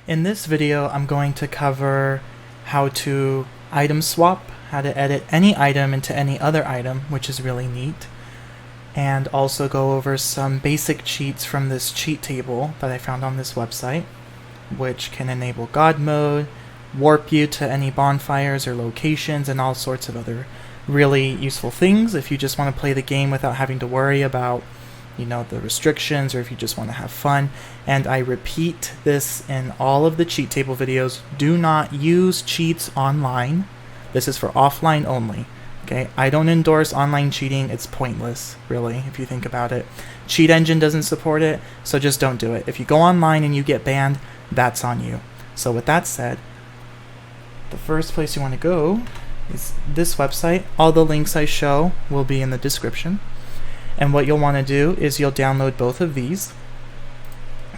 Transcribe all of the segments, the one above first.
In this video, I'm going to cover how to item swap, how to edit any item into any other item, which is really neat, and also go over some basic cheats from this cheat table that I found on this website, which can enable God mode, warp you to any bonfires or locations, and all sorts of other really useful things if you just want to play the game without having to worry about the restrictions, or if you just want to have fun. And I repeat this in all of the cheat table videos: do not use cheats online. This is for offline only. Okay, I don't endorse online cheating. It's pointless, really, if you think about it. Cheat Engine doesn't support it, so just don't do it. If you go online and you get banned, that's on you. So with that said, the first place you want to go is this website. All the links I show will be in the description. And what you'll want to do is you'll download both of these.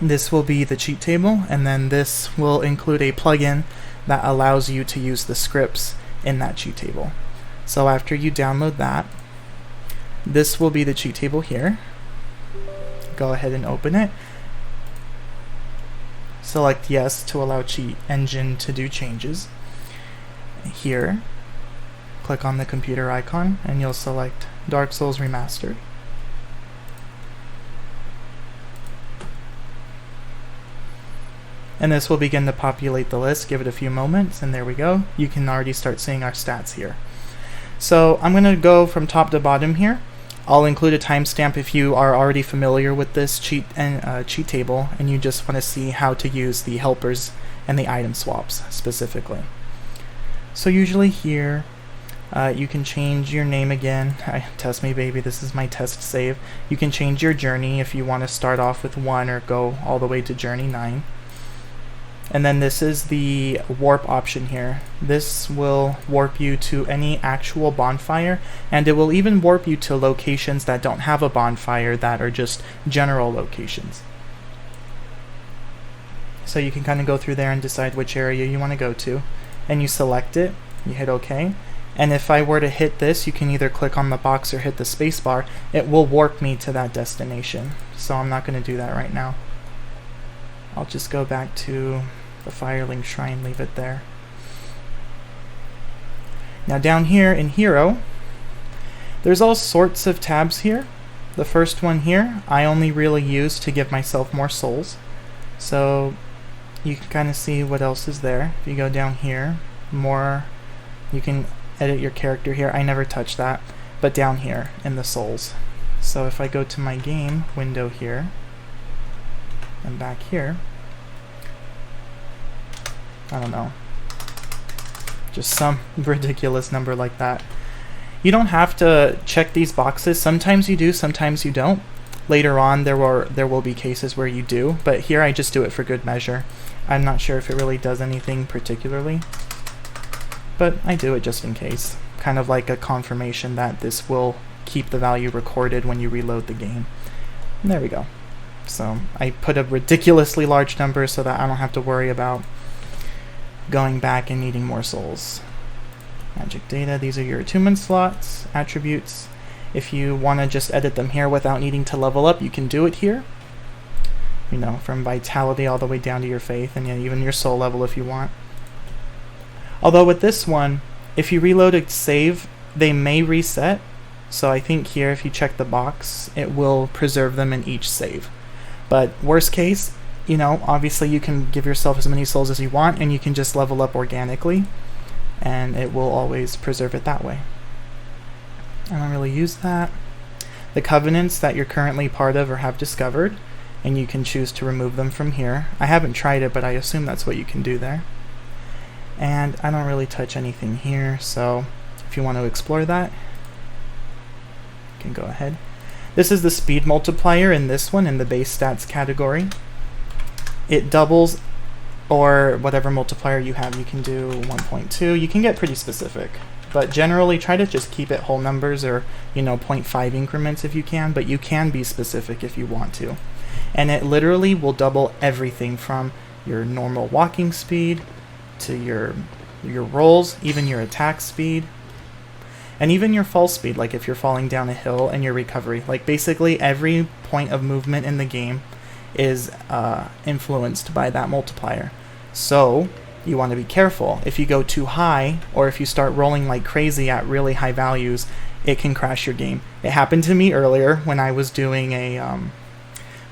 This will be the cheat table, and then this will include a plugin that allows you to use the scripts in that cheat table. So after you download that, this will be the cheat table here. Go ahead and open it. Select yes to allow Cheat Engine to do changes. Here, click on the computer icon and you'll select Dark Souls Remastered. And this will begin to populate the list. Give it a few moments, and there we go. You can already start seeing our stats here. So I'm going to go from top to bottom here. I'll include a timestamp if you are already familiar with this cheat table and you just want to see how to use the helpers and the item swaps specifically. So usually here, you can change your name again. Test me, baby. This is my test save. You can change your journey if you want to start off with 1 or go all the way to journey 9. And then this is the warp option here. This will warp you to any actual bonfire, and it will even warp you to locations that don't have a bonfire, that are just general locations. So you can kind of go through there and decide which area you want to go to, and you select it, you hit OK. And if I were to hit this, you can either click on the box or hit the spacebar. It will warp me to that destination. So I'm not going to do that right now. I'll just go back to the Firelink Shrine, leave it there. Now down here in Hero, there's all sorts of tabs here. The first one here, I only really use to give myself more souls. So you can kind of see what else is there. If you go down here, more, you can edit your character here. I never touch that, but down here in the souls. So if I go to my game window here, and back here, I don't know, just some ridiculous number like that. You don't have to check these boxes. Sometimes you do, sometimes you don't. Later on there will be cases where you do, but here I just do it for good measure. I'm not sure if it really does anything particularly, but I do it just in case. Kind of like a confirmation that this will keep the value recorded when you reload the game. And there we go. So I put a ridiculously large number so that I don't have to worry about going back and needing more souls. Magic data, these are your attunement slots, attributes. If you want to just edit them here without needing to level up, you can do it here. From vitality all the way down to your faith, and even your soul level if you want. Although with this one, if you reload a save, they may reset. So I think here, if you check the box, it will preserve them in each save. But worst case, obviously you can give yourself as many souls as you want, and you can just level up organically, and it will always preserve it that way. I don't really use that. The covenants that you're currently part of or have discovered, and you can choose to remove them from here. I haven't tried it, but I assume that's what you can do there. And I don't really touch anything here, so if you want to explore that, you can go ahead. This is the speed multiplier in this one, in the base stats category. It doubles, or whatever multiplier you have. You can do 1.2. You can get pretty specific, but generally try to just keep it whole numbers, or 0.5 increments if you can, but you can be specific if you want to. And it literally will double everything from your normal walking speed to your rolls, even your attack speed, and even your fall speed, like if you're falling down a hill, and your recovery. Like basically every point of movement in the game is influenced by that multiplier. So you want to be careful. If you go too high, or if you start rolling like crazy at really high values, it can crash your game. It happened to me earlier when I was doing a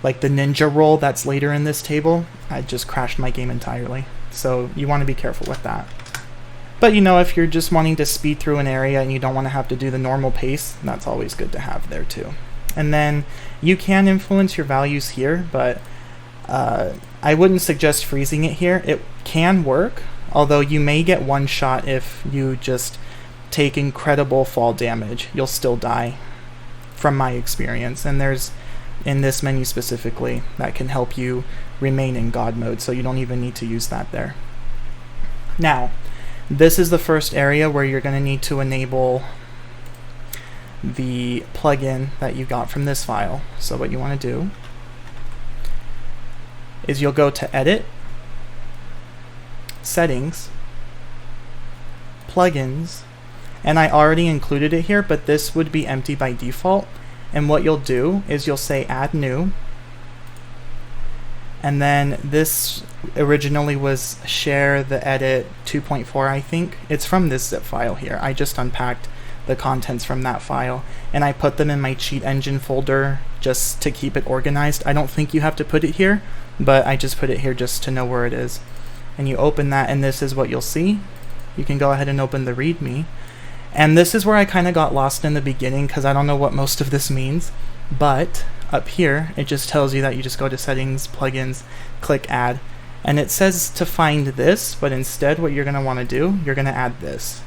like the ninja roll that's later in this table. I just crashed my game entirely. So you want to be careful with that. But you know, if you're just wanting to speed through an area and you don't want to have to do the normal pace, that's always good to have there too. And then you can influence your values here, but I wouldn't suggest freezing it here. It can work, although you may get one shot if you just take incredible fall damage. You'll still die, from my experience. And there's, in this menu specifically, that can help you remain in God mode, so you don't even need to use that there. Now, this is the first area where you're going to need to enable the plugin that you got from this file. So what you want to do is you'll go to Edit, Settings, Plugins, and I already included it here, but this would be empty by default. And what you'll do is you'll say Add New, and then this originally was Share the Edit 2.4, I think. It's from this zip file here. I just unpacked the contents from that file, and I put them in my cheat engine folder just to keep it organized. I don't think you have to put it here, but I just put it here just to know where it is. And you open that, and this is what you'll see. You can go ahead and open the README. And this is where I kind of got lost in the beginning because I don't know what most of this means, but up here it just tells you that you just go to Settings, Plugins, click Add, and it says to find this, but instead what you're going to want to do, you're going to add this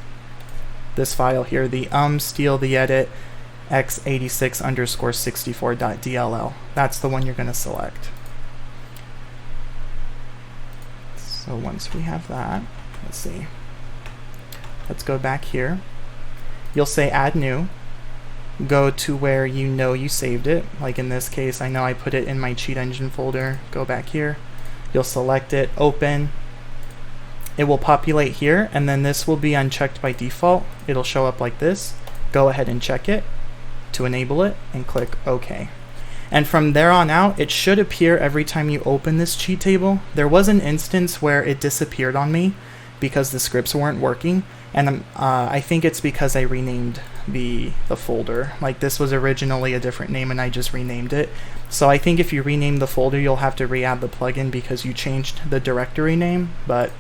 file here, the steal the edit x86_64.dll. That's the one you're going to select. So once we have that, let's see, let's go back here. You'll say Add New, go to where you know you saved it. Like in this case, I know I put it in my cheat engine folder. Go back here, you'll select it, open. It will populate here, and then this will be unchecked by default. It'll show up like this. Go ahead and check it to enable it and click OK. And from there on out, it should appear every time you open this cheat table. There was an instance where it disappeared on me because the scripts weren't working, and I think it's because I renamed the folder. Like this was originally a different name and I just renamed it. So I think if you rename the folder, you'll have to re-add the plugin because you changed the directory name, but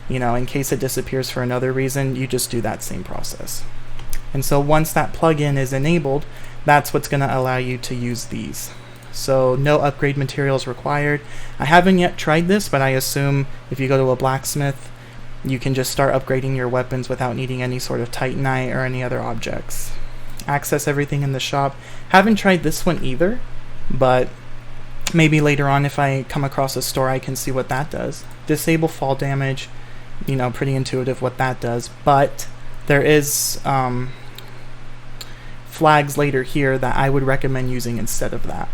you know, in case it disappears for another reason, you just do that same process. And so once that plugin is enabled, that's what's going to allow you to use these. So no upgrade materials required. I haven't yet tried this, but I assume if you go to a blacksmith, you can just start upgrading your weapons without needing any sort of titanite or any other objects. Access everything in the shop. Haven't tried this one either, but maybe later on if I come across a store I can see what that does. Disable fall damage, you know, pretty intuitive what that does, but there is flags later here that I would recommend using instead of that.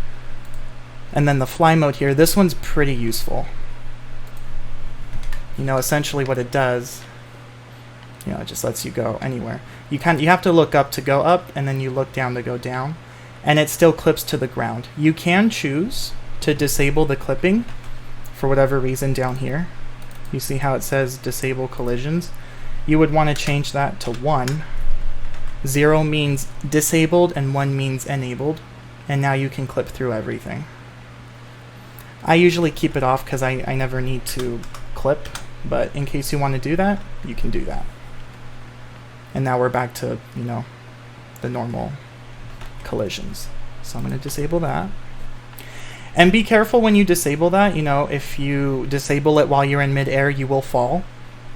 And then the fly mode here, this one's pretty useful. You know, essentially what it does, you know, it just lets you go anywhere. You have to look up to go up, and then you look down to go down, and it still clips to the ground. You can choose to disable the clipping for whatever reason down here. You see how it says disable collisions? You would want to change that to 1. 0 means disabled and 1 means enabled, and now you can clip through everything. I usually keep it off because I never need to clip, but in case you want to do that, you can do that. And now we're back to, you know, the normal collisions. So I'm going to disable that. And be careful when you disable that. You know, if you disable it while you're in midair, you will fall.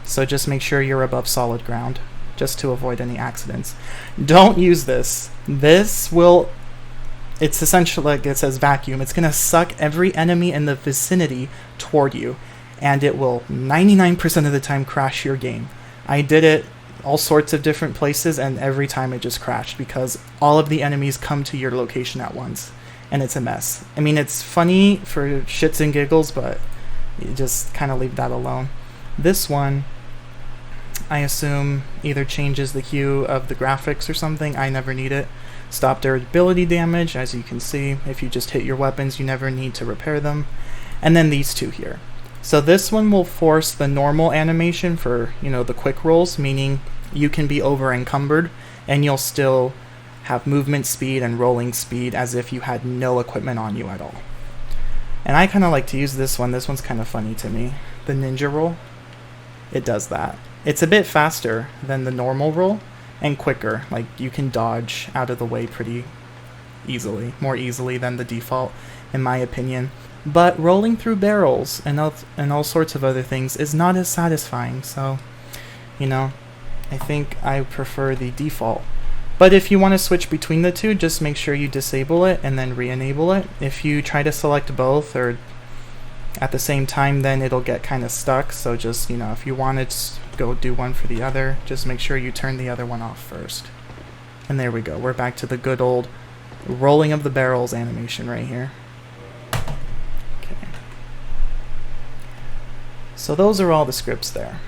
So just make sure you're above solid ground, just to avoid any accidents. Don't use this. This will, it's essentially like it says vacuum. It's going to suck every enemy in the vicinity toward you, and it will 99% of the time crash your game. I did it all sorts of different places, and every time it just crashed because all of the enemies come to your location at once, and it's a mess. I mean, it's funny for shits and giggles, but you just kind of leave that alone. This one, I assume, either changes the hue of the graphics or something. I never need it. Stop durability damage, as you can see. If you just hit your weapons, you never need to repair them. And then these two here. So this one will force the normal animation for, the quick rolls, meaning you can be over encumbered and you'll still have movement speed and rolling speed as if you had no equipment on you at all. And I kind of like to use this one. This one's kind of funny to me. The ninja roll, it does that. It's a bit faster than the normal roll and quicker. Like, you can dodge out of the way pretty easily, more easily than the default, in my opinion. But rolling through barrels and all sorts of other things is not as satisfying, so, I think I prefer the default. But if you want to switch between the two, just make sure you disable it and then re-enable it. If you try to select both or at the same time, then it'll get kind of stuck. So just, if you want to go do one for the other, just make sure you turn the other one off first. And there we go. We're back to the good old rolling of the barrels animation right here. Okay. So those are all the scripts there.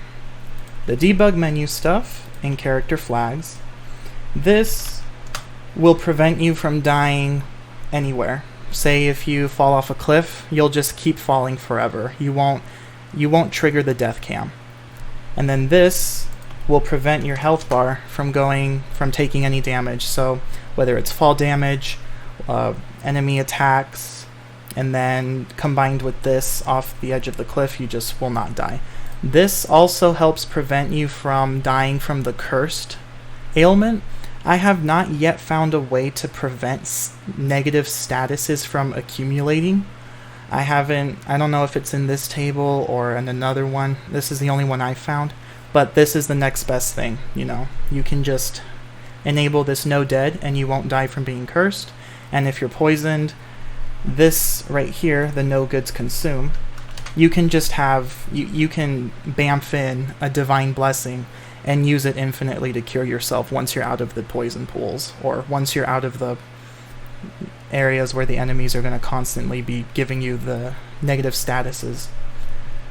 The debug menu stuff and character flags. This will prevent you from dying anywhere. Say if you fall off a cliff, you'll just keep falling forever. You won't trigger the death cam. And then this will prevent your health bar from taking any damage. So whether it's fall damage, enemy attacks, and then combined with this off the edge of the cliff, you just will not die. This also helps prevent you from dying from the cursed ailment. I have not yet found a way to prevent negative statuses from accumulating. I don't know if it's in this table or in another one. This is the only one I found, but this is the next best thing. You can just enable this no dead and you won't die from being cursed. And if you're poisoned, this right here, the no goods consume, you can just you can bamf in a divine blessing and use it infinitely to cure yourself once you're out of the poison pools, or once you're out of the areas where the enemies are going to constantly be giving you the negative statuses.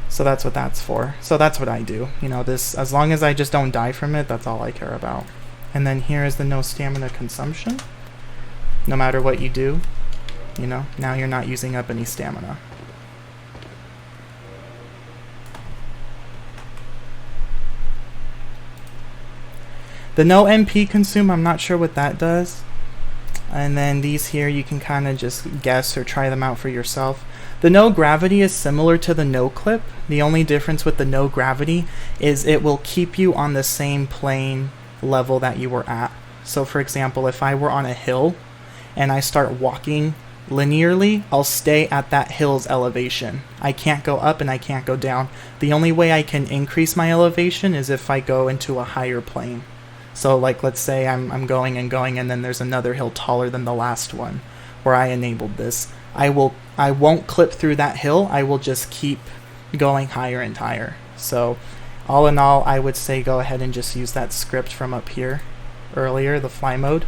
So that's what that's for. So that's what I do. This, as long as I just don't die from it, that's all I care about. And then here is the no stamina consumption. No matter what you do, now you're not using up any stamina. The no MP consume, I'm not sure what that does. And then these here, you can kind of just guess or try them out for yourself. The no gravity is similar to the no clip. The only difference with the no gravity is it will keep you on the same plane level that you were at. So for example, if I were on a hill and I start walking linearly, I'll stay at that hill's elevation. I can't go up and I can't go down. The only way I can increase my elevation is if I go into a higher plane. So like, let's say I'm going and going, and then there's another hill taller than the last one where I enabled this. I won't clip through that hill. I will just keep going higher and higher. So all in all, I would say go ahead and just use that script from up here earlier, the fly mode,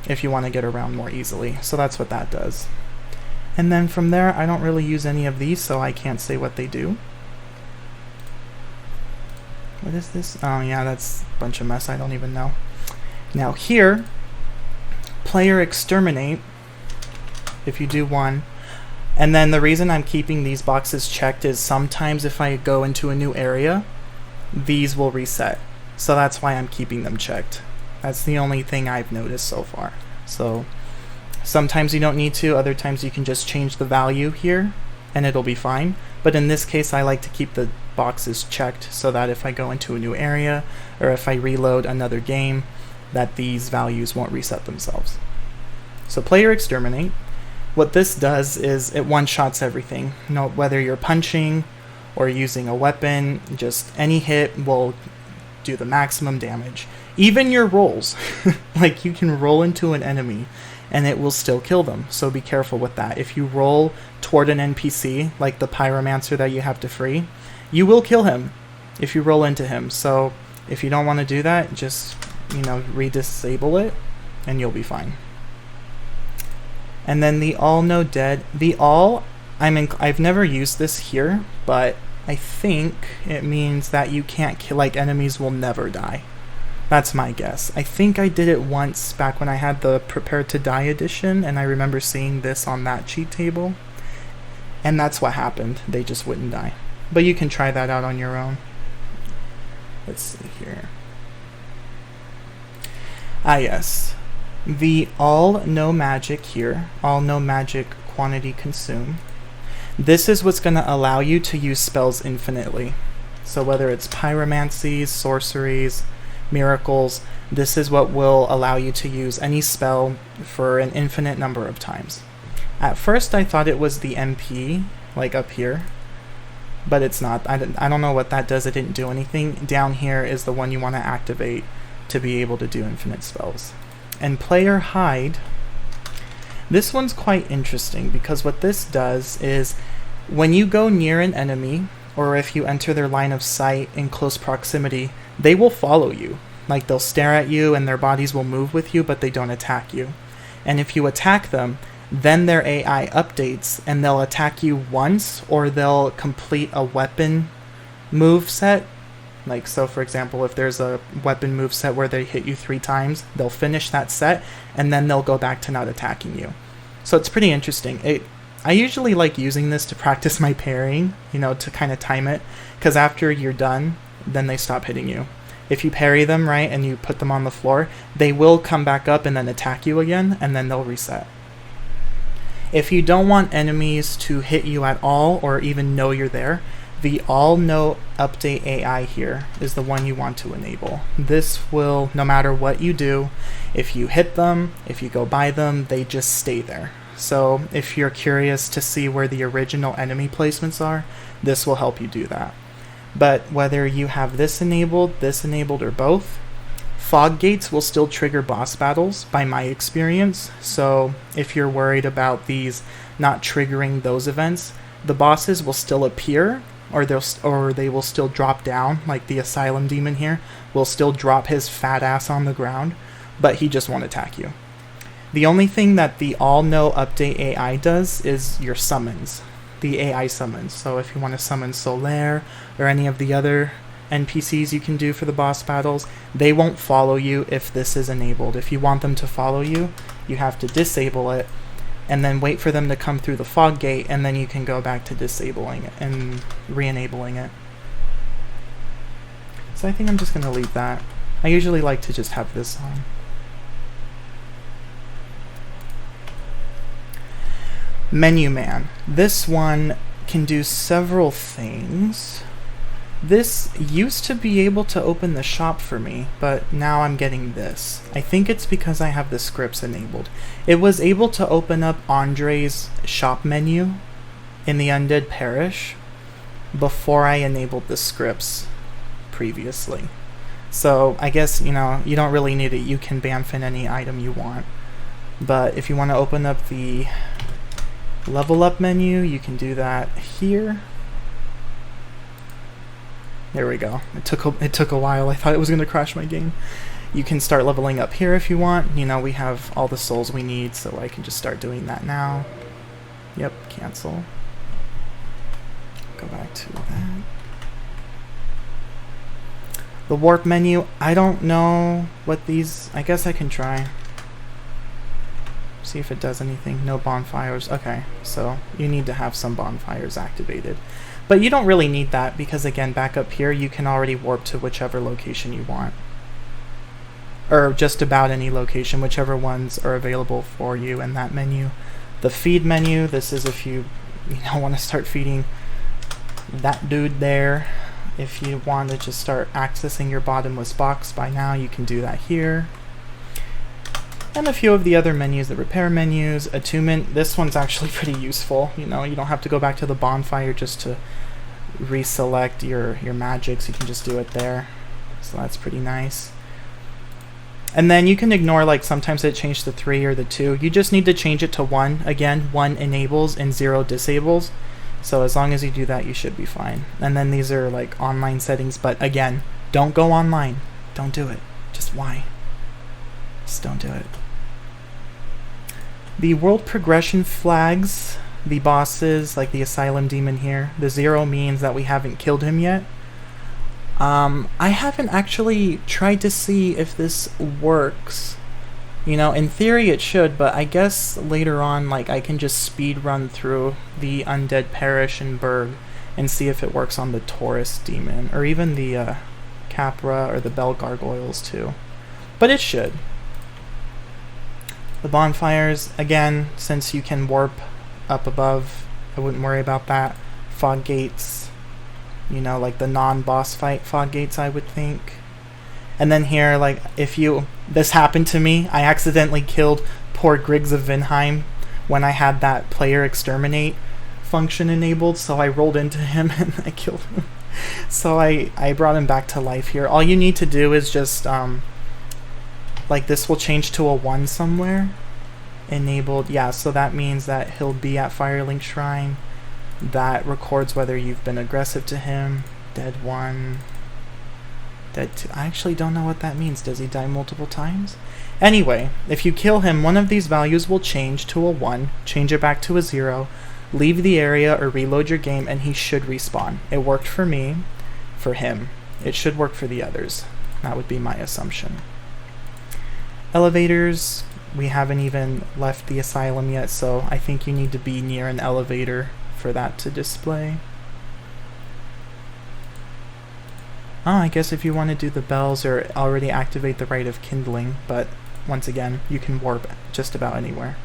if you want to get around more easily. So that's what that does. And then from there, I don't really use any of these, so I can't say what they do. What is this? Oh yeah, that's a bunch of mess. I don't even know. Now here, player exterminate, if you do one, and then the reason I'm keeping these boxes checked is sometimes if I go into a new area, these will reset. So that's why I'm keeping them checked. That's the only thing I've noticed so far. So sometimes you don't need to, other times you can just change the value here and it'll be fine. But in this case, I like to keep the boxes checked so that if I go into a new area or if I reload another game, that these values won't reset themselves. So player exterminate, what this does is it one-shots everything. Whether you're punching or using a weapon, just any hit will do the maximum damage. Even your rolls, like you can roll into an enemy and it will still kill them, so be careful with that. If you roll toward an NPC, like the pyromancer that you have to free, you will kill him if you roll into him. So if you don't want to do that, just re-disable it and you'll be fine. And then the all no dead, the all, I've never used this here, but I think it means that you can't kill, like enemies will never die. That's my guess. I think I did it once back when I had the Prepare to Die edition, and I remember seeing this on that cheat table. And that's what happened. They just wouldn't die. But you can try that out on your own. Let's see here. Ah, yes. The all no magic here, all no magic quantity consume. This is what's going to allow you to use spells infinitely. So whether it's pyromancies, sorceries, miracles, this is what will allow you to use any spell for an infinite number of times. At first I thought it was the MP, like up here, but it's not. I don't know what that does. It didn't do anything. Down here is the one you want to activate to be able to do infinite spells. And player hide, this one's quite interesting because what this does is when you go near an enemy, or if you enter their line of sight in close proximity, they will follow you. Like they'll stare at you and their bodies will move with you, but they don't attack you. And if you attack them, then their AI updates and they'll attack you once, or they'll complete a weapon move set. Like, so for example, if there's a weapon move set where they hit you 3 times, they'll finish that set and then they'll go back to not attacking you. So it's pretty interesting. I usually like using this to practice my parrying, you know, to kind of time it, because after you're done, then they stop hitting you. If you parry them right and you put them on the floor, they will come back up and then attack you again, and then they'll reset. If you don't want enemies to hit you at all or even know you're there, the all no update AI here is the one you want to enable. This will, no matter what you do, if you hit them, if you go by them, they just stay there. So if you're curious to see where the original enemy placements are, this will help you do that. But whether you have this enabled, or both, fog gates will still trigger boss battles by my experience. So if you're worried about these not triggering those events, the bosses will still appear, or they will still drop down, like the Asylum Demon here will still drop his fat ass on the ground, but he just won't attack you. The only thing that the all no update AI does is your summons, the AI summons. So if you want to summon Solaire or any of the other NPCs you can do for the boss battles, they won't follow you if this is enabled. If you want them to follow you, you have to disable it and then wait for them to come through the fog gate, and then you can go back to disabling it and re-enabling it. So I think I'm just going to leave that. I usually like to just have this on. Menu Man. This one can do several things. This used to be able to open the shop for me, but now I'm getting this. I think it's because I have the scripts enabled. It was able to open up Andre's shop menu in the Undead Parish before I enabled the scripts previously. So I guess, you know, you don't really need it. You can bamf in any item you want. But if you want to open up the level up menu, you can do that here. There we go. It took a while. I thought it was going to crash my game. You can start leveling up here if you want. You know, we have all the souls we need, so I can just start doing that now. Yep, cancel. Go back to that. The warp menu, I don't know what these... I guess I can try. See if it does anything. No bonfires. Okay, so you need to have some bonfires activated. But you don't really need that because, again, back up here, you can already warp to whichever location you want. Or just about any location, whichever ones are available for you in that menu. The feed menu, this is if you want to start feeding that dude there. If you want to just start accessing your bottomless box by now, you can do that here. And a few of the other menus, the repair menus, attunement. This one's actually pretty useful. You know, you don't have to go back to the bonfire just to reselect your magics. You can just do it there. So that's pretty nice. And then you can ignore, like, sometimes it changed to 3 or the 2. You just need to change it to 1. Again, 1 enables and 0 disables. So as long as you do that, you should be fine. And then these are like online settings, but again, don't go online. Don't do it. Just why? Just don't do it. The world progression flags, the bosses, like the Asylum Demon here, the 0 means that we haven't killed him yet. I haven't actually tried to see if this works. You know, in theory it should, but I guess later on, like, I can just speed run through the Undead Parish and Berg and see if it works on the Taurus demon, or even the Capra or the Bell Gargoyles too. But it should. The bonfires, again, since you can warp up above, I wouldn't worry about that. Fog gates, you know, like the non-boss fight fog gates, I would think. And then here, like, this happened to me, I accidentally killed poor Griggs of Vinheim when I had that player exterminate function enabled, so I rolled into him and I killed him. So I brought him back to life here. All you need to do is just, like, this will change to a 1 somewhere. Enabled, yeah, so that means that he'll be at Firelink Shrine. That records whether you've been aggressive to him. Dead 1. Dead 2. I actually don't know what that means. Does he die multiple times? Anyway, if you kill him, one of these values will change to a 1, change it back to a 0, leave the area or reload your game, and he should respawn. It worked for me. For him. It should work for the others. That would be my assumption. Elevators, we haven't even left the asylum yet, so I think you need to be near an elevator for that to display. Oh, I guess if you want to do the bells or already activate the Rite of Kindling, but once again, you can warp just about anywhere.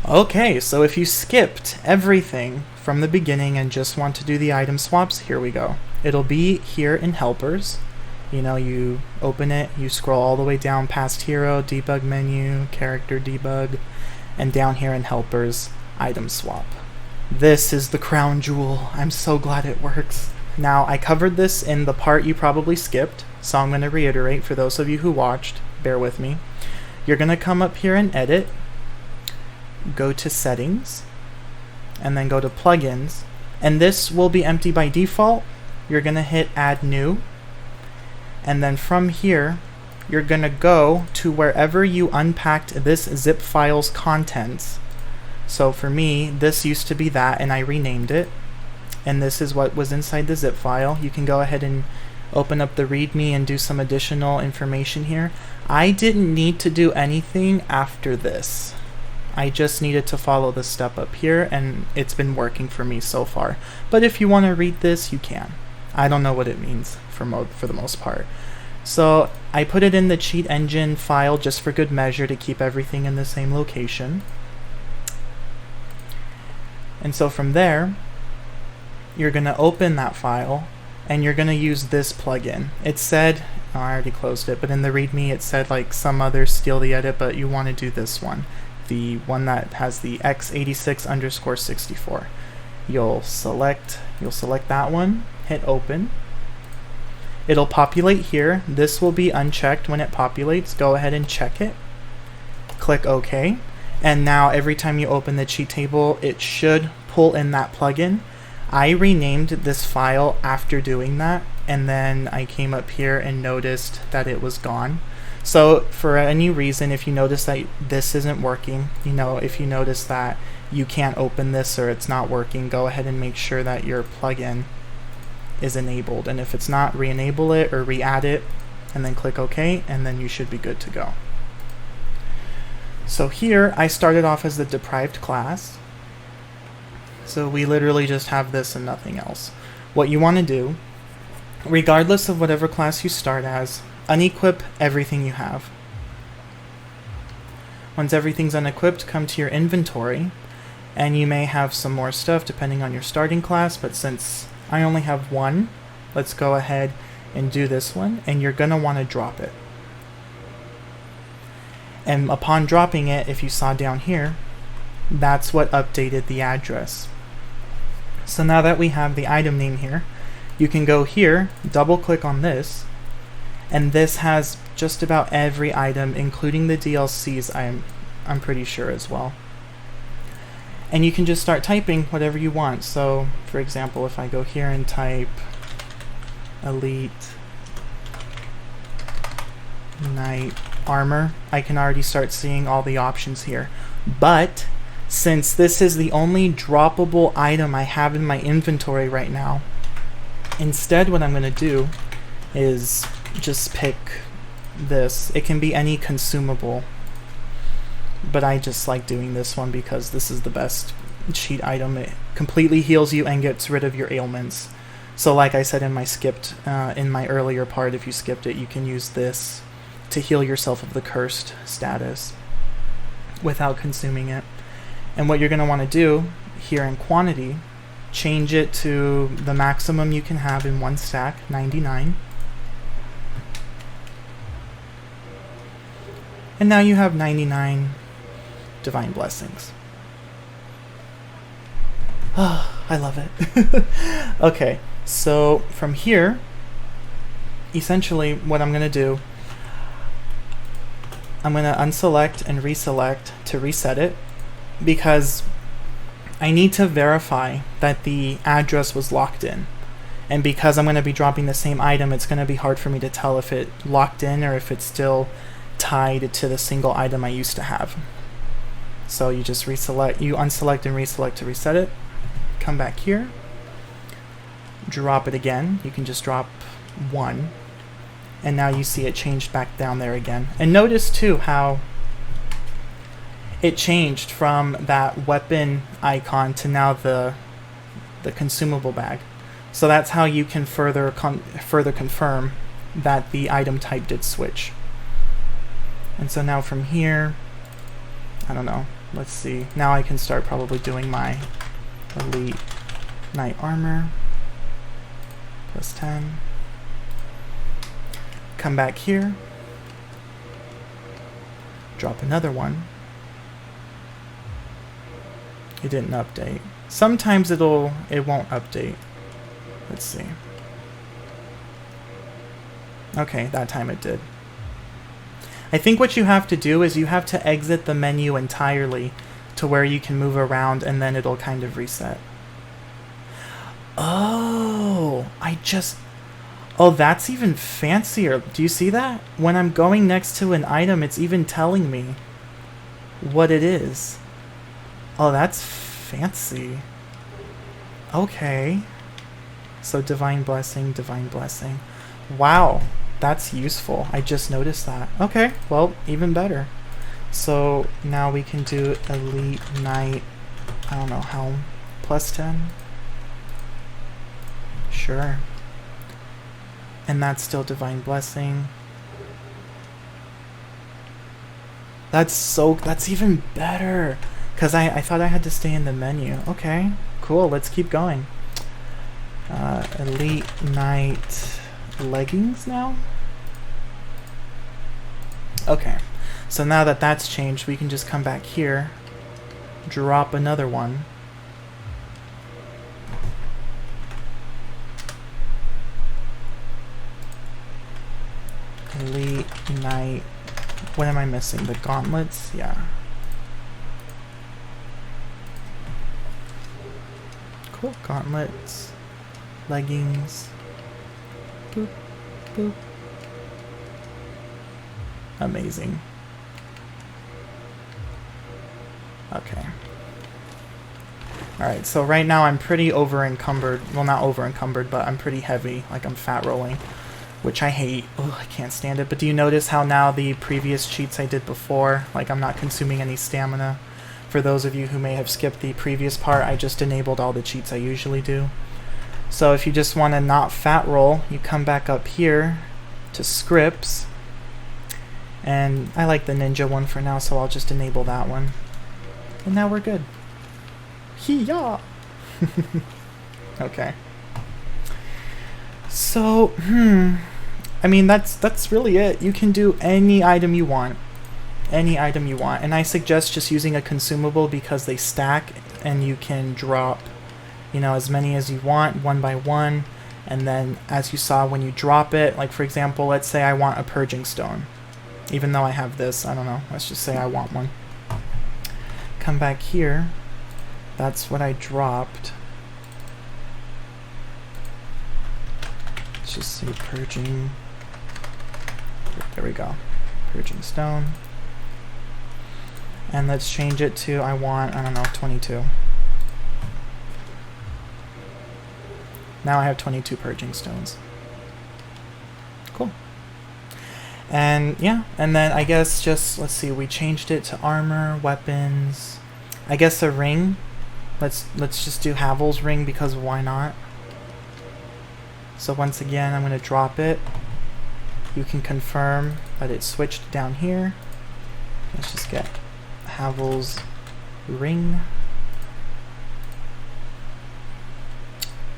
Okay, so if you skipped everything from the beginning and just want to do the item swaps, here we go. It'll be here in Helpers. You know, you open it, you scroll all the way down past Hero, Debug menu, Character Debug, and down here in Helpers, Item Swap. This is the crown jewel. I'm so glad it works. Now, I covered this in the part you probably skipped, so I'm going to reiterate for those of you who watched. Bear with me. You're going to come up here and edit, go to Settings, and then go to Plugins, and this will be empty by default. You're going to hit Add New, and then from here, you're going to go to wherever you unpacked this zip file's contents. So for me, this used to be that, and I renamed it, and this is what was inside the zip file. You can go ahead and open up the README and do some additional information here. I didn't need to do anything after this. I just needed to follow the step up here, and it's been working for me so far. But if you want to read this, you can. I don't know what it means for the most part. So I put it in the cheat engine file just for good measure to keep everything in the same location. And so from there, you're going to open that file, and you're going to use this plugin. It said, oh, I already closed it, but in the README it said like some other steal the edit, but you want to do this one. The one that has the x86_64. You'll select that one, hit open. It'll populate here. This will be unchecked when it populates. Go ahead and check it. Click OK. And now every time you open the cheat table, it should pull in that plugin. I renamed this file after doing that, and then I came up here and noticed that it was gone. So for any reason, if you notice that this isn't working, you know, if you notice that you can't open this or it's not working, go ahead and make sure that your plugin is enabled. And if it's not, re-enable it or re-add it, and then click OK, and then you should be good to go. So here, I started off as the deprived class. So we literally just have this and nothing else. What you want to do, regardless of whatever class you start as, unequip everything you have. Once everything's unequipped, come to your inventory, and you may have some more stuff depending on your starting class, but since I only have one, let's go ahead and do this one, and you're going to want to drop it. And upon dropping it, if you saw down here, that's what updated the address. So now that we have the item name here, you can go here, double click on this, and this has just about every item, including the DLCs, I'm pretty sure as well. And you can just start typing whatever you want. So, for example, if I go here and type Elite Knight Armor, I can already start seeing all the options here. But since this is the only droppable item I have in my inventory right now, instead what I'm going to do is just pick this. It can be any consumable, but I just like doing this one because this is the best cheat item. It completely heals you and gets rid of your ailments. So like I said in my earlier part, if you skipped it, you can use this to heal yourself of the cursed status without consuming it. And what you're going to want to do here in quantity, change it to the maximum you can have in one stack, 99. And now you have 99 divine blessings. Oh, I love it. Okay, so from here, essentially what I'm going to do, I'm going to unselect and reselect to reset it, because I need to verify that the address was locked in. And because I'm going to be dropping the same item, it's going to be hard for me to tell if it locked in or if it's still tied to the single item I used to have. So you just reselect, you unselect and reselect to reset it. Come back here, drop it again. You can just drop 1. And now you see it changed back down there again. And notice too how it changed from that weapon icon to now the consumable bag. So that's how you can further confirm that the item type did switch. And so now from here, I don't know, let's see. Now I can start probably doing my elite knight armor, plus 10. Come back here, drop another one. It didn't update. Sometimes it won't update. Let's see. Okay, that time it did. I think what you have to do is you have to exit the menu entirely to where you can move around, and then it'll kind of reset. Oh, oh, that's even fancier. Do you see that? When I'm going next to an item, it's even telling me what it is. Oh, that's fancy. Okay. So divine blessing, divine blessing. Wow, that's useful. I just noticed that. Okay, well, even better. So now we can do elite knight, I don't know, helm, plus 10. Sure. And that's still divine blessing. That's even better. Because I thought I had to stay in the menu. Okay, cool, let's keep going. Elite knight leggings now? Okay, so now that that's changed, we can just come back here, drop another one. Elite knight, what am I missing? The gauntlets? Yeah. Cool, gauntlets, leggings, boop, boop. Amazing. Okay. Alright, so right now I'm pretty over-encumbered. Well, not over-encumbered, but I'm pretty heavy. Like, I'm fat rolling, which I hate. Oh, I can't stand it. But do you notice how now the previous cheats I did before, like, I'm not consuming any stamina? For those of you who may have skipped the previous part, I just enabled all the cheats I usually do. So if you just want to not fat roll, you come back up here to scripts. And I like the ninja one for now, so I'll just enable that one. And now we're good. Hee-yah! Okay. So, I mean, that's really it. You can do any item you want. Any item you want. And I suggest just using a consumable because they stack and you can drop, you know, as many as you want, one by one. And then, as you saw when you drop it, like for example, let's say I want a purging stone. Even though I have this, I don't know, let's just say I want one. Come back here. That's what I dropped. Let's just say purging. There we go. Purging stone. And let's change it to, I want, I don't know, 22. Now I have 22 purging stones. And yeah, and then I guess just, let's see, we changed it to armor, weapons, I guess a ring. Let's just do Havel's ring, because why not? So once again, I'm going to drop it. You can confirm that it's switched down here. Let's just get Havel's ring.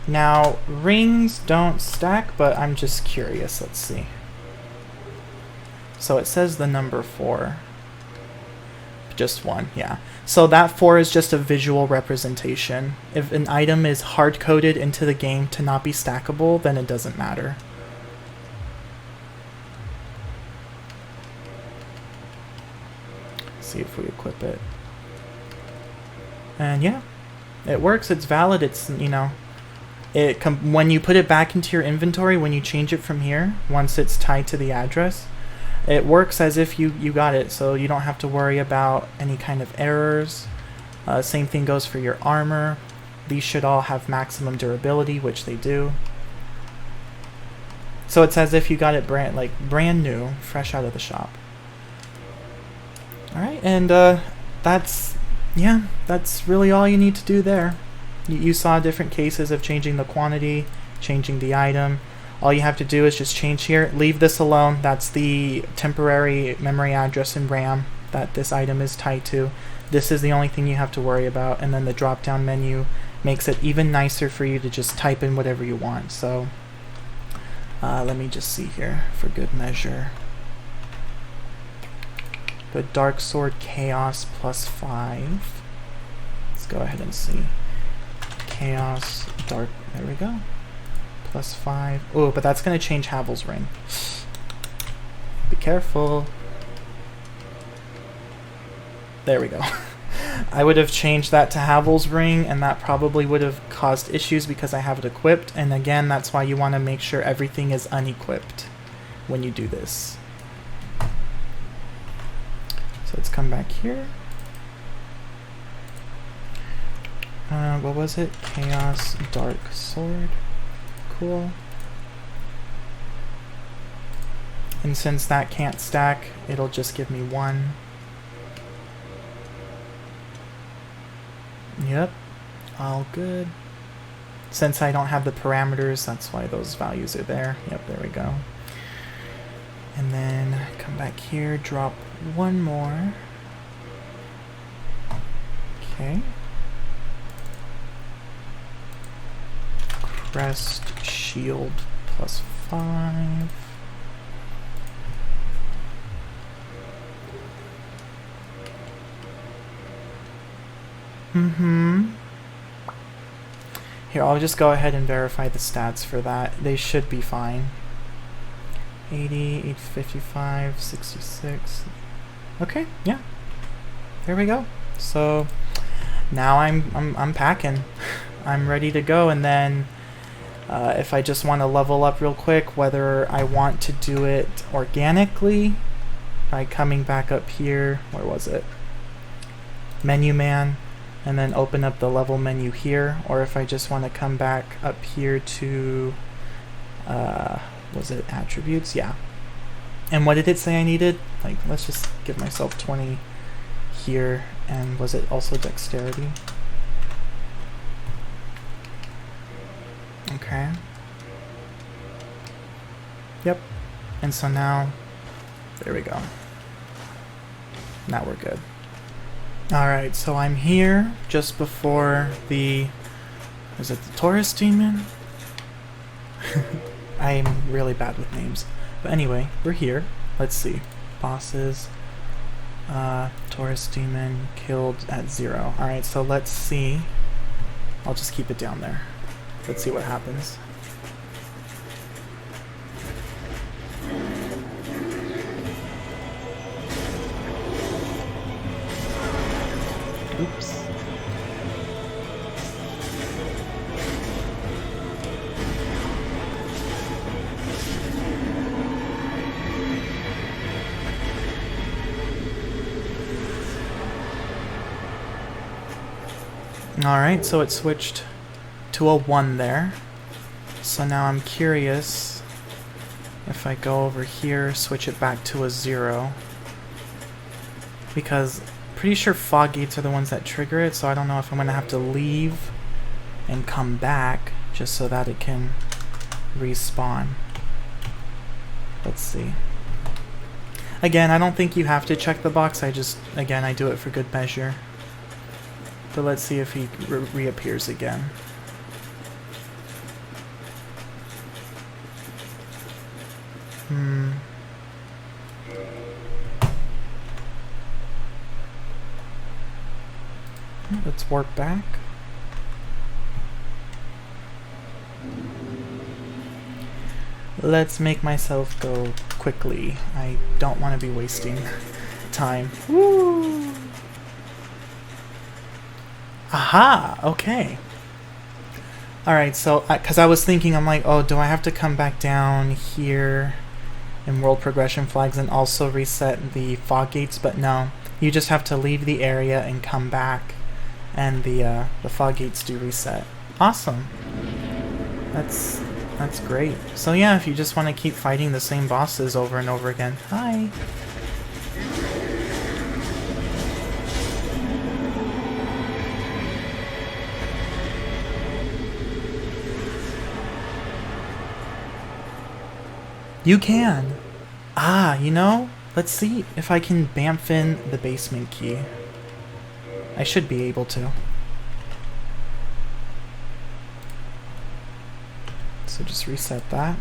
Now, rings don't stack, but I'm just curious. Let's see. So it says the number 4. Just 1, yeah. So that 4 is just a visual representation. If an item is hard-coded into the game to not be stackable, then it doesn't matter. Let's see if we equip it. And yeah, it works, it's valid, it's, you know, when you put it back into your inventory, when you change it from here, once it's tied to the address, it works as if you got it, so you don't have to worry about any kind of errors. Same thing goes for your armor. These should all have maximum durability, which they do. So it's as if you got it brand new, fresh out of the shop. Alright, and that's really all you need to do there. You saw different cases of changing the quantity, changing the item. All you have to do is just change here, leave this alone. That's the temporary memory address in RAM that this item is tied to. This is the only thing you have to worry about, and then the drop-down menu makes it even nicer for you to just type in whatever you want. So let me just see here for good measure. The Dark Sword Chaos +5. Let's go ahead and see. Chaos Dark, there we go. +5. Oh, but that's going to change Havel's ring. Be careful. There we go. I would have changed that to Havel's ring, and that probably would have caused issues because I have it equipped. And again, that's why you want to make sure everything is unequipped when you do this. So let's come back here. What was it? Chaos Dark Sword. Cool. And since that can't stack, it'll just give me 1. Yep, all good. Since I don't have the parameters, that's why those values are there. Yep, there we go. And then come back here, drop 1 more. Okay. Crest shield +5. Here, I'll just go ahead and verify the stats for that. They should be fine. 80, 855, 66. Okay, yeah. There we go. So now I'm packing. I'm ready to go, and then if I just want to level up real quick, whether I want to do it organically by coming back up here, where was it? Menu Man, and then open up the level menu here, or if I just want to come back up here to, was it attributes? Yeah. And what did it say I needed? Like, let's just give myself 20 here, and was it also dexterity? Okay. Yep. And so now, there we go. Now we're good. Alright, so I'm here just before the, is it the Taurus demon? I'm really bad with names. But anyway, we're here. Let's see. Bosses. Taurus demon killed at 0. Alright, so let's see. I'll just keep it down there. Let's see what happens. Oops. Alright, so it switched to a 1 there. So now I'm curious if I go over here, switch it back to a 0. Because pretty sure fog gates are the ones that trigger it, so I don't know if I'm going to have to leave and come back just so that it can respawn. Let's see. Again, I don't think you have to check the box, I do it for good measure. But let's see if he reappears again. Let's warp back. Let's make myself go quickly. I don't want to be wasting time. Woo! Aha! Okay. Alright, so, because I was thinking, I'm like, oh, do I have to come back down here in World Progression Flags and also reset the fog gates? But no, you just have to leave the area and come back, and the fog gates do reset. Awesome. That's great. So yeah, if you just want to keep fighting the same bosses over and over again. Hi! You can! Ah, you know, let's see if I can bamf in the basement key. I should be able to. So just reset that.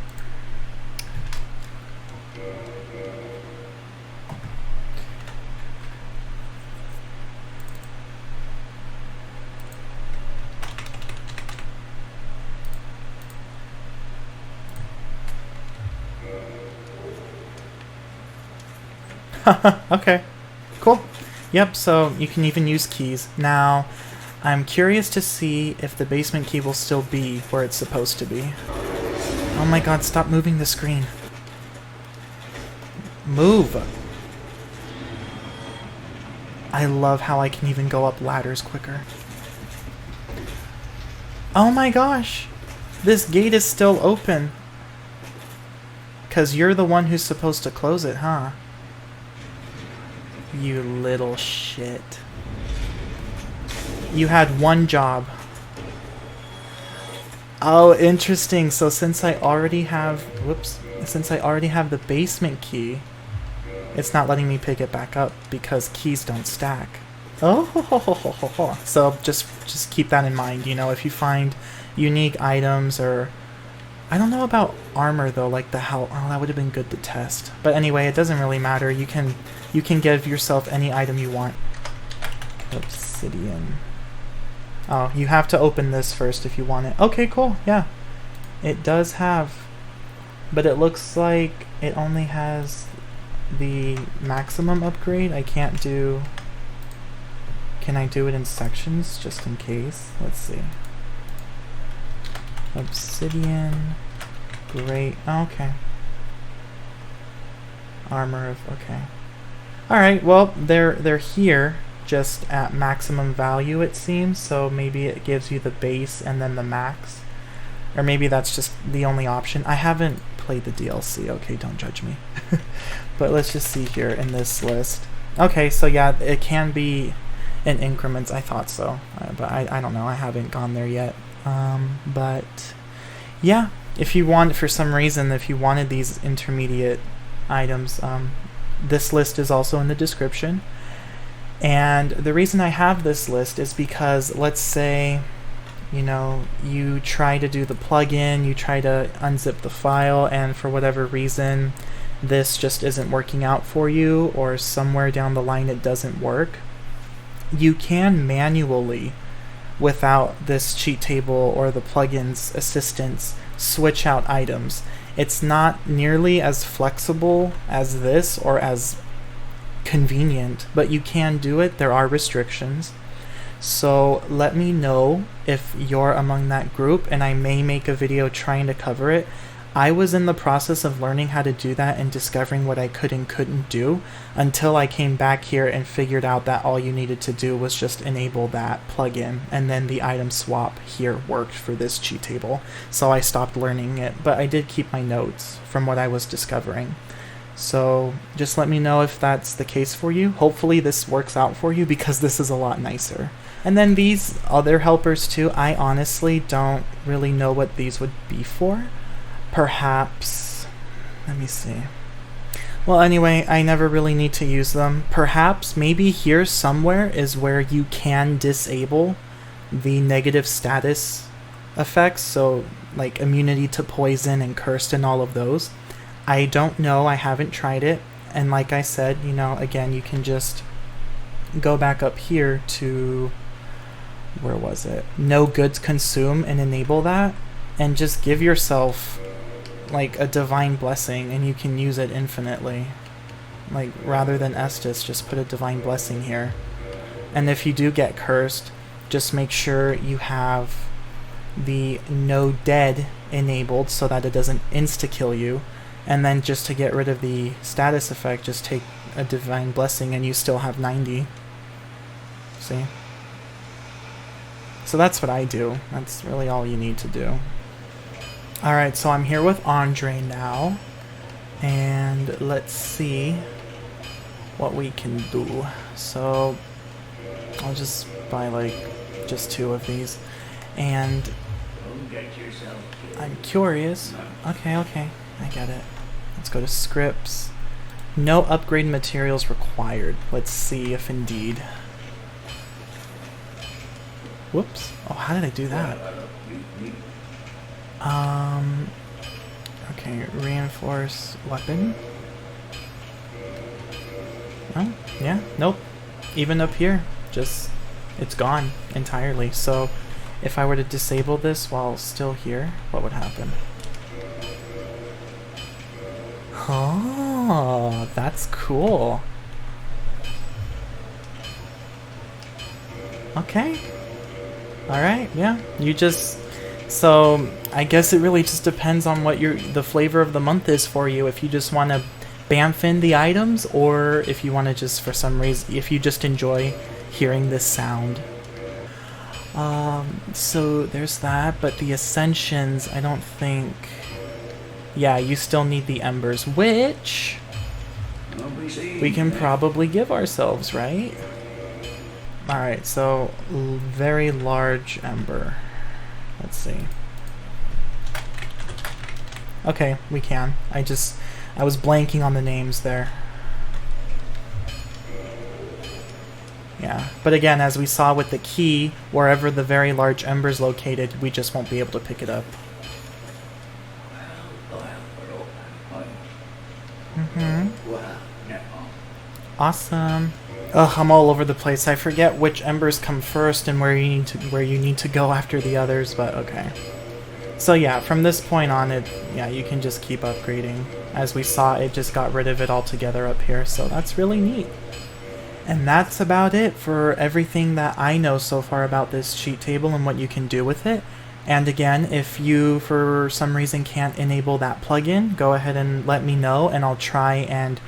Okay, cool. Yep, so you can even use keys. Now, I'm curious to see if the basement key will still be where it's supposed to be. Oh my god, stop moving the screen. Move! I love how I can even go up ladders quicker. Oh my gosh! This gate is still open. 'Cause you're the one who's supposed to close it, huh? You little shit. You had one job. Oh, interesting. So since I already have... Whoops. Since I already have the basement key, it's not letting me pick it back up because keys don't stack. Oh, so just keep that in mind. You know, if you find unique items or... I don't know about armor though, like the hell. Oh, that would have been good to test. But anyway, it doesn't really matter. You can give yourself any item you want. Obsidian. Oh, you have to open this first if you want it. Okay, cool. Yeah, it does have, but it looks like it only has the maximum upgrade. I can't do. Can I do it in sections just in case? Let's see. Obsidian, great. Oh, okay. Armor of okay. All right. Well, they're here just at maximum value, it seems. So maybe it gives you the base and then the max, or maybe that's just the only option. I haven't played the DLC. Okay, don't judge me. But let's just see here in this list. Okay, so yeah, it can be in increments. I thought so, but I don't know. I haven't gone there yet. But yeah, if you want, for some reason, if you wanted these intermediate items, this list is also in the description. And the reason I have this list is because, let's say, you know, you try to do the plugin, you try to unzip the file, and for whatever reason this just isn't working out for you, or somewhere down the line it doesn't work. You can manually, without this cheat table or the plugin's assistance, switch out items. It's not nearly as flexible as this or as convenient, but you can do it. There are restrictions. So let me know if you're among that group, and I may make a video trying to cover it. I was in the process of learning how to do that and discovering what I could and couldn't do until I came back here and figured out that all you needed to do was just enable that plugin, and then the item swap here worked for this cheat table. So I stopped learning it, but I did keep my notes from what I was discovering. So just let me know if that's the case for you. Hopefully this works out for you, because this is a lot nicer. And then these other helpers too, I honestly don't really know what these would be for. Perhaps, let me see. Well, anyway, I never really need to use them. Perhaps, maybe here somewhere is where you can disable the negative status effects, so like immunity to poison and cursed and all of those. I don't know, I haven't tried it, and like I said, you know, again, you can just go back up here to, where was it? No goods consume, and enable that, and just give yourself like a divine blessing, and you can use it infinitely. Like, rather than Estus, just put a divine blessing here. And if you do get cursed, just make sure you have the no dead enabled so that it doesn't insta-kill you. And then just to get rid of the status effect, just take a divine blessing and you still have 90. See? So that's what I do. That's really all you need to do. Alright, so I'm here with Andre now, and let's see what we can do. So I'll just buy like just 2 of these, and I'm curious. Okay, I get it. Let's go to scripts. No upgrade materials required. Let's see if indeed. Whoops. Oh, how did I do that? Okay, reinforce weapon. Oh, yeah, nope. Even up here, just, it's gone entirely. So, if I were to disable this while still here, what would happen? Oh, that's cool. Okay. Alright, yeah, you just... So, I guess it really just depends on what the flavor of the month is for you. If you just want to bamf in the items, or if you want to just, for some reason, if you just enjoy hearing this sound. So there's that, but the Ascensions, I don't think... Yeah, you still need the Embers, which we can probably give ourselves, right? Alright, so very large Ember. Let's see. Okay, we can. I was blanking on the names there. Yeah, but again, as we saw with the key, wherever the very large ember is located, we just won't be able to pick it up. Awesome. Ugh, I'm all over the place. I forget which embers come first and where you need to go after the others, but okay. So yeah, from this point on, you can just keep upgrading. As we saw, it just got rid of it altogether up here, so that's really neat. And that's about it for everything that I know so far about this cheat table and what you can do with it. And again, if you for some reason can't enable that plugin, go ahead and let me know, and I'll try and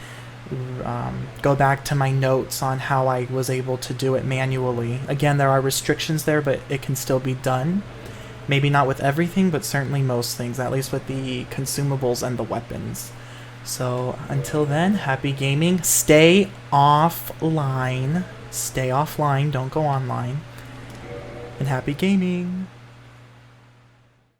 go back to my notes on how I was able to do it manually. Again, there are restrictions there, but it can still be done. Maybe not with everything, but certainly most things, at least with the consumables and the weapons. So until then, happy gaming. Stay offline. Stay offline, don't go online. And happy gaming.